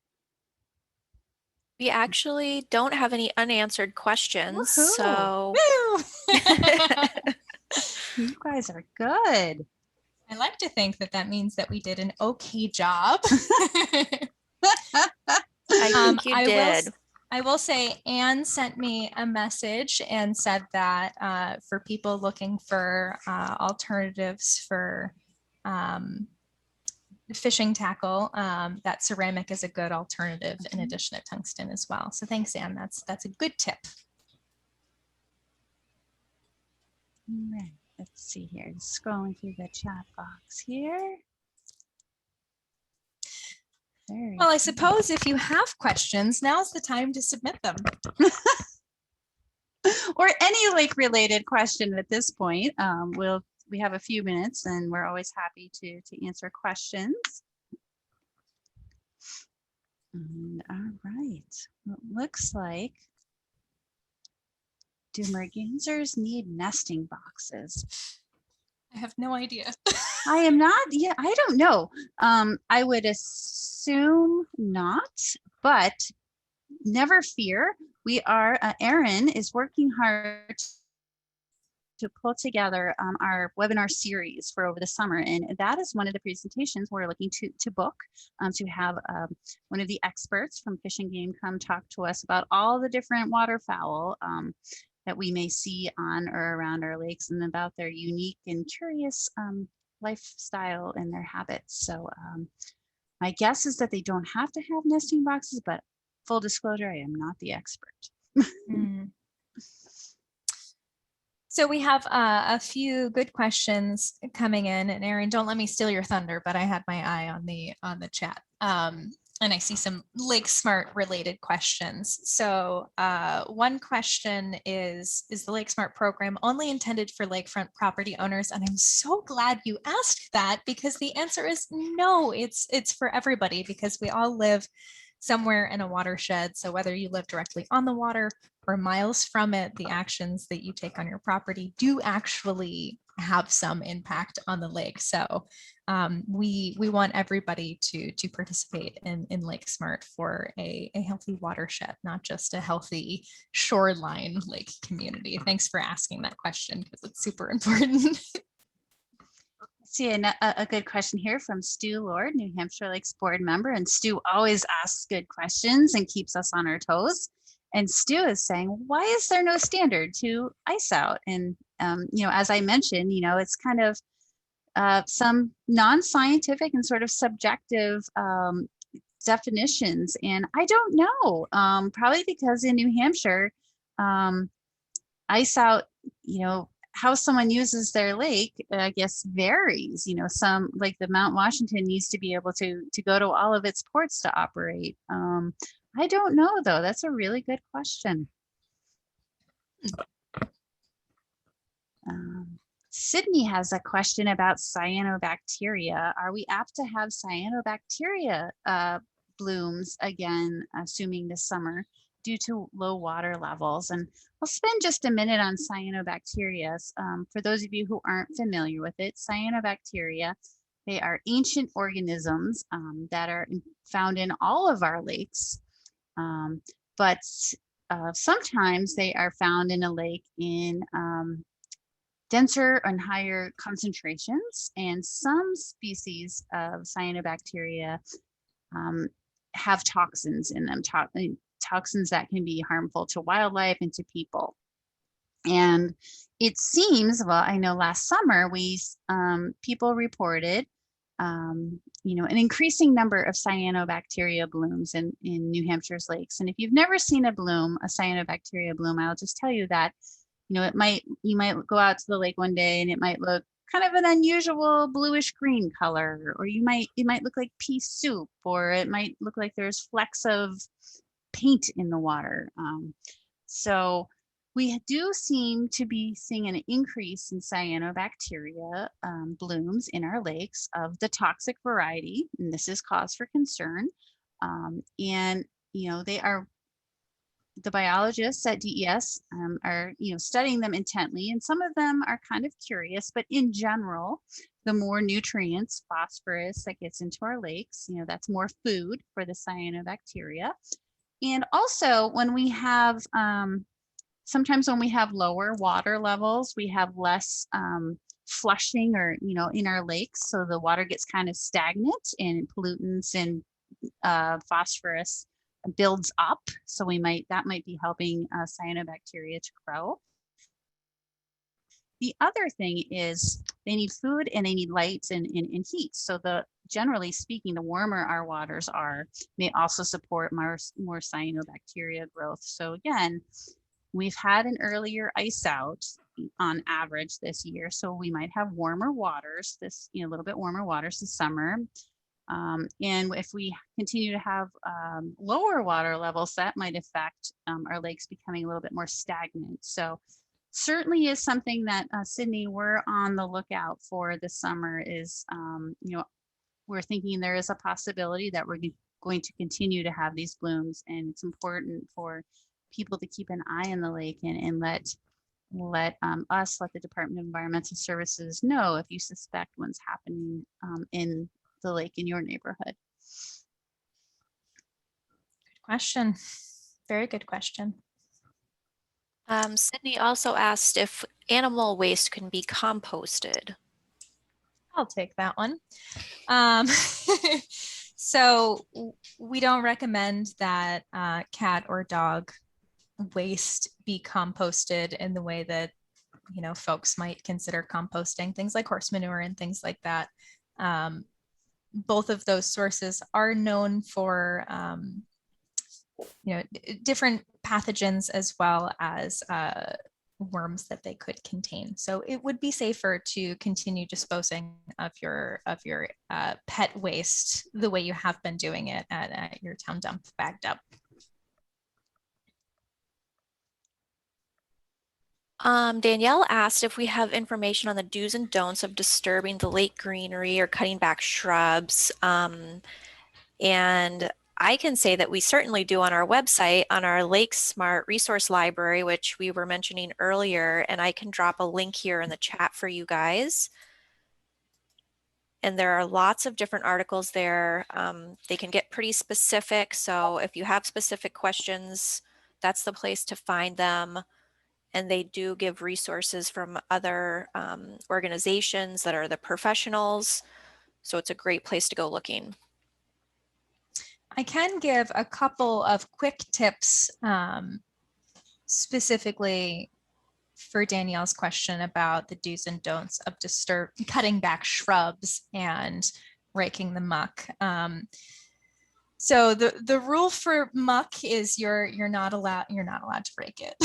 We actually don't have any unanswered questions. Woohoo! So You guys are good. I like to think that means that we did an okay job. I think you did. I will say Anne sent me a message and said that for people looking for alternatives for fishing tackle, that ceramic is a good alternative in addition to tungsten as well. So thanks, Anne. That's a good tip. Right. let's see here, scrolling through the chat box here. Very Well, I good. suppose if you have questions, now's the time to submit them. Or any lake related question at this point. We have a few minutes and we're always happy to answer questions. And, all right, well, it looks like, do mergansers need nesting boxes? I have no idea. I am not, yeah, I don't know. I would assume not, but never fear. We are, Erin is working hard to pull together our webinar series for over the summer. And that is one of the presentations we're looking to book, to have one of the experts from Fish and Game come talk to us about all the different waterfowl that we may see on or around our lakes and about their unique and curious lifestyle and their habits. So my guess is that they don't have to have nesting boxes, but full disclosure, I am not the expert. So we have a few good questions coming in, and Erin, don't let me steal your thunder, but I had my eye on the chat. And I see some Lake Smart related questions. So one question is the Lake Smart program only intended for lakefront property owners? And I'm so glad you asked that, because the answer is no, it's for everybody, because we all live somewhere in a watershed. So whether you live directly on the water or miles from it, the actions that you take on your property do actually have some impact on the lake. So we want everybody to participate in Lake Smart for a healthy watershed, not just a healthy shoreline lake community. Thanks for asking that question, because it's super important. See a good question here from Stu Lord, New Hampshire Lakes board member, and Stu always asks good questions and keeps us on our toes. And Stu is saying, why is there no standard to ice out? And as I mentioned, it's kind of some non-scientific and sort of subjective definitions, and I don't know. Probably because in New Hampshire, ice out, how someone uses their lake, I guess, varies. Some, like the Mount Washington, needs to be able to go to all of its ports to operate. I don't know, though. That's a really good question. Sydney has a question about cyanobacteria. Are we apt to have cyanobacteria blooms again, assuming this summer, due to low water levels? And I'll spend just a minute on cyanobacteria. For those of you who aren't familiar with it, cyanobacteria, they are ancient organisms that are found in all of our lakes, but sometimes they are found in a lake in denser and higher concentrations, and some species of cyanobacteria have toxins in them, toxins that can be harmful to wildlife and to people. And it seems, well, I know last summer people reported an increasing number of cyanobacteria blooms in New Hampshire's lakes. And if you've never seen a cyanobacteria bloom, I'll just tell you that you might go out to the lake one day and it might look kind of an unusual bluish green color, or it might look like pea soup, or it might look like there's flecks of paint in the water. So we do seem to be seeing an increase in cyanobacteria blooms in our lakes of the toxic variety, and this is cause for concern. And they are, the biologists at DES are studying them intently, and some of them are kind of curious, but in general, the more nutrients, phosphorus that gets into our lakes, that's more food for the cyanobacteria. And also when we have sometimes when we have lower water levels, we have less flushing or in our lakes, so the water gets kind of stagnant and pollutants and phosphorus builds up, so that might be helping cyanobacteria to grow. The other thing is they need food and they need light and heat. So generally speaking, the warmer our waters are, may also support more cyanobacteria growth. So again, we've had an earlier ice out, on average this year. So we might have warmer waters a little bit warmer waters this summer. And if we continue to have lower water levels, that might affect our lakes becoming a little bit more stagnant. So certainly is something that Sydney, we're on the lookout for this summer is, we're thinking there is a possibility that we're going to continue to have these blooms, and it's important for people to keep an eye on the lake and let the Department of Environmental Services know if you suspect one's happening in the lake in your neighborhood. Good question. Very good question. Sydney also asked if animal waste can be composted. I'll take that one. So we don't recommend that cat or dog waste be composted in the way that, folks might consider composting, things like horse manure and things like that. Both of those sources are known for, different pathogens as well as worms that they could contain. So it would be safer to continue disposing of your pet waste the way you have been doing it at your town dump, bagged up. Danielle asked if we have information on the do's and don'ts of disturbing the lake greenery or cutting back shrubs. And I can say that we certainly do on our website, on our Lake Smart resource library, which we were mentioning earlier, and I can drop a link here in the chat for you guys. And there are lots of different articles there. They can get pretty specific. So if you have specific questions, that's the place to find them. And they do give resources from other organizations that are the professionals. So it's a great place to go looking. I can give a couple of quick tips specifically for Danielle's question about the do's and don'ts of cutting back shrubs and raking the muck. So the rule for muck is you're not allowed to rake it.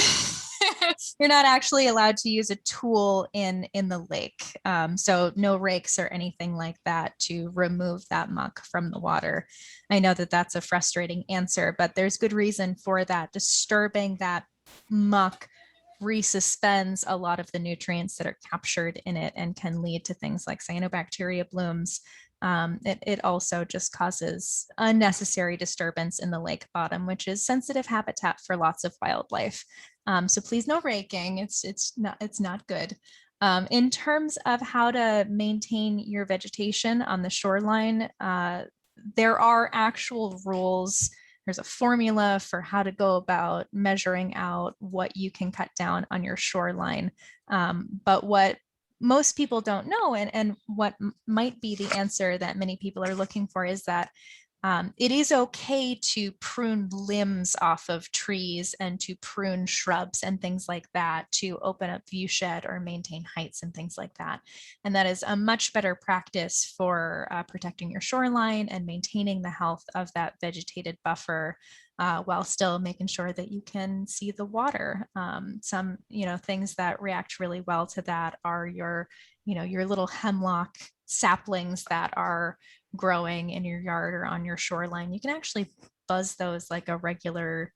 You're not actually allowed to use a tool in the lake. So no rakes or anything like that to remove that muck from the water. I know that that's a frustrating answer, but there's good reason for that. Disturbing that muck resuspends a lot of the nutrients that are captured in it and can lead to things like cyanobacteria blooms. It also just causes unnecessary disturbance in the lake bottom, which is sensitive habitat for lots of wildlife. So please no raking. It's not good. In terms of how to maintain your vegetation on the shoreline, there are actual rules. There's a formula for how to go about measuring out what you can cut down on your shoreline. But what most people don't know, and what might be the answer that many people are looking for, is that it is okay to prune limbs off of trees and to prune shrubs and things like that to open up view shed or maintain heights and things like that. And that is a much better practice for protecting your shoreline and maintaining the health of that vegetated buffer while still making sure that you can see the water. Some, things that react really well to that are your little hemlock saplings that are growing in your yard or on your shoreline. You can actually buzz those like a regular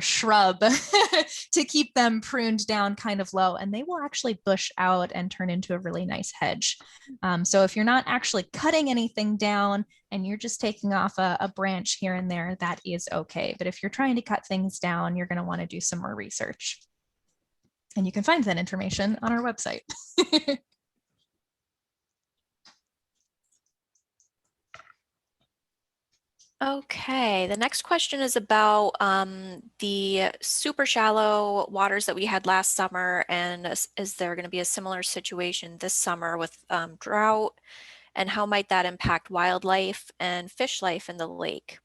shrub to keep them pruned down kind of low, and they will actually bush out and turn into a really nice hedge. So if you're not actually cutting anything down and you're just taking off a branch here and there, that is okay. But if you're trying to cut things down, you're going to want to do some more research. And you can find that information on our website. Okay, the next question is about the super shallow waters that we had last summer, and is there going to be a similar situation this summer with drought, and how might that impact wildlife and fish life in the lake?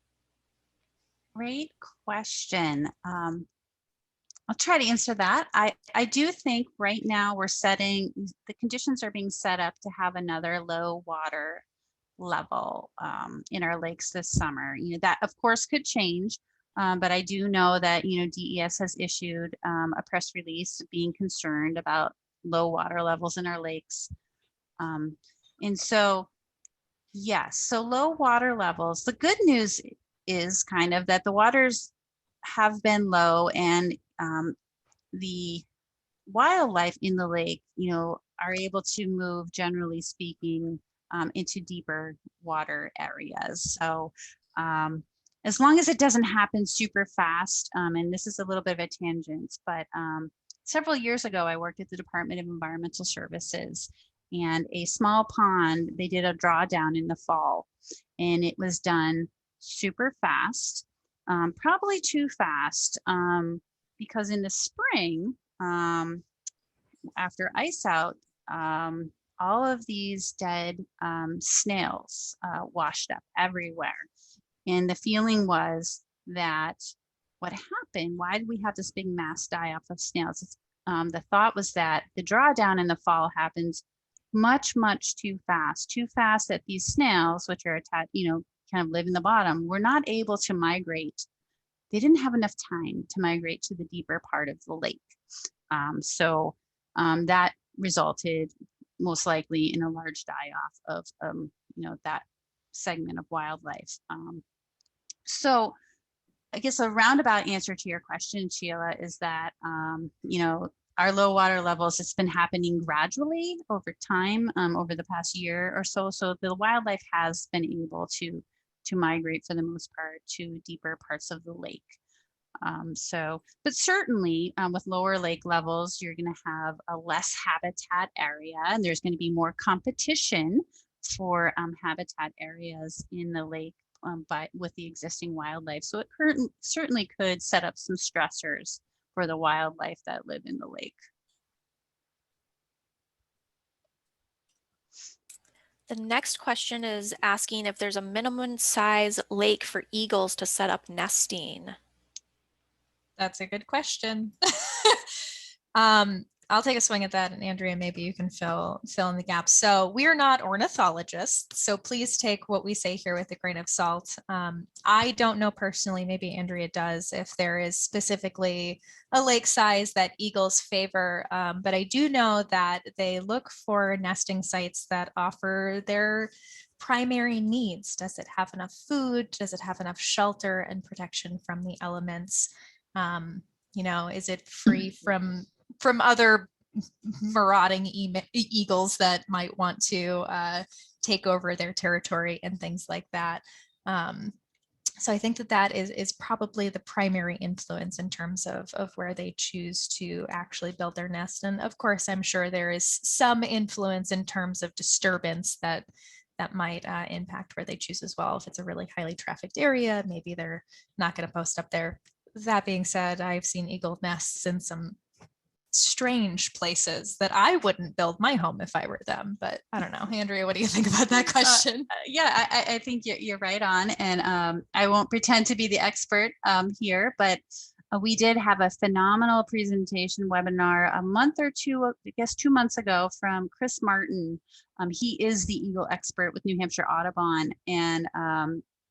Great question. I'll try to answer that. I do think right now the conditions are being set up to have another low water level in our lakes this summer. That of course could change. But I do know that, DES has issued a press release being concerned about low water levels in our lakes. And so, yes, so low water levels. The good news is kind of that the waters have been low, and the wildlife in the lake, are able to move, generally speaking, into deeper water areas. So as long as it doesn't happen super fast, and this is a little bit of a tangent, but several years ago, I worked at the Department of Environmental Services, and a small pond, they did a drawdown in the fall, and it was done super fast, probably too fast, because in the spring, after ice out, all of these dead snails washed up everywhere. And the feeling was that what happened, why did we have this big mass die off of snails? The thought was that the drawdown in the fall happens much, much too fast that these snails, which are attached, kind of live in the bottom, were not able to migrate. They didn't have enough time to migrate to the deeper part of the lake. So that resulted most likely in a large die-off of, that segment of wildlife. So I guess a roundabout answer to your question, Sheila, is that, our low water levels, it's been happening gradually over time, over the past year or so. So the wildlife has been able to migrate for the most part to deeper parts of the lake. But certainly with lower lake levels, you're going to have a less habitat area, and there's going to be more competition for habitat areas in the lake with the existing wildlife. So it certainly could set up some stressors for the wildlife that live in the lake. The next question is asking if there's a minimum size lake for eagles to set up nesting. That's a good question. I'll take a swing at that, and Andrea, maybe you can fill in the gaps. So we are not ornithologists, so please take what we say here with a grain of salt. I don't know personally, maybe Andrea does, if there is specifically a lake size that eagles favor, but I do know that they look for nesting sites that offer their primary needs. Does it have enough food? Does it have enough shelter and protection from the elements? Is it free from other marauding eagles that might want to take over their territory and things like that? So I think that is probably the primary influence in terms of where they choose to actually build their nest. And of course, I'm sure there is some influence in terms of disturbance that might impact where they choose as well. If it's a really highly trafficked area, maybe they're not going to post up there. That being said, I've seen eagle nests in some strange places that I wouldn't build my home if I were them. But I don't know. Andrea, what do you think about that question? Yeah, I think you're right on. And I won't pretend to be the expert here, but we did have a phenomenal presentation webinar a month or two, I guess 2 months ago, from Chris Martin. He is the eagle expert with New Hampshire Audubon. And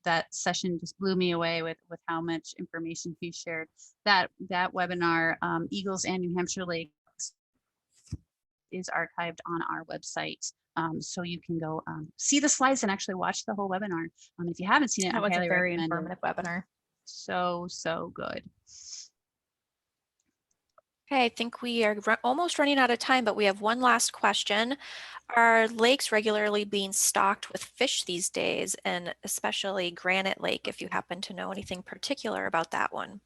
that session just blew me away with how much information he shared. That webinar, Eagles and New Hampshire Lakes, is archived on our website. So you can go see the slides and actually watch the whole webinar. If you haven't seen it, That was highly a very recommend informative webinar. So good. Okay, I think we are almost running out of time, but we have one last question. Are lakes regularly being stocked with fish these days, and especially Granite Lake, if you happen to know anything particular about that one?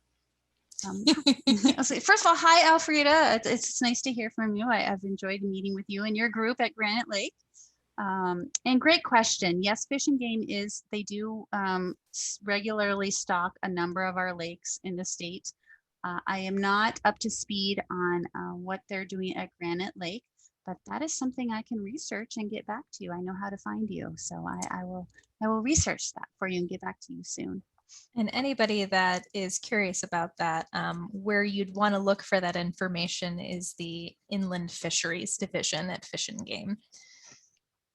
First of all, hi, Alfreda. It's nice to hear from you. I've enjoyed meeting with you and your group at Granite Lake. And great question. Yes, Fish and Game they do regularly stock a number of our lakes in the state. I am not up to speed on what they're doing at Granite Lake, but that is something I can research and get back to you. I know how to find you, so I will research that for you and get back to you soon. And anybody that is curious about that, where you'd want to look for that information is the Inland Fisheries Division at Fish and Game.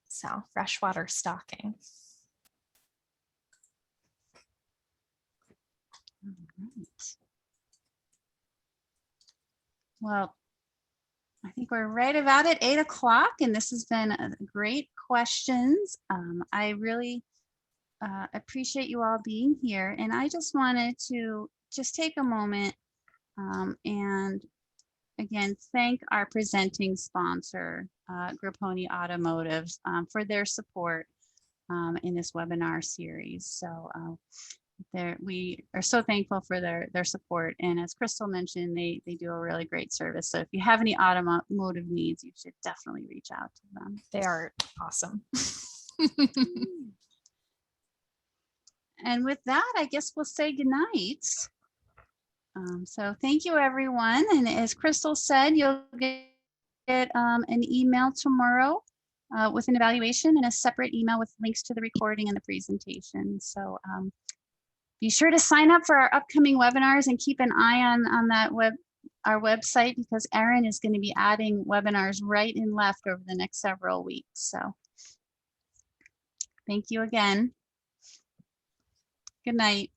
So freshwater stocking. Right. Well, I think we're right about at 8 o'clock, and this has been great questions. I really appreciate you all being here, and I just wanted to just take a moment and again thank our presenting sponsor, Grapponi Automotive, for their support in this webinar series. So we are so thankful for their support, and as Krystal mentioned, they do a really great service. So if you have any automotive needs, you should definitely reach out to them. They are awesome. And with that, I guess we'll say goodnight. So thank you, everyone. And as Krystal said, you'll get an email tomorrow with an evaluation, and a separate email with links to the recording and the presentation. So be sure to sign up for our upcoming webinars and keep an eye on that our website, because Erin is going to be adding webinars right and left over the next several weeks. So thank you again. Good night.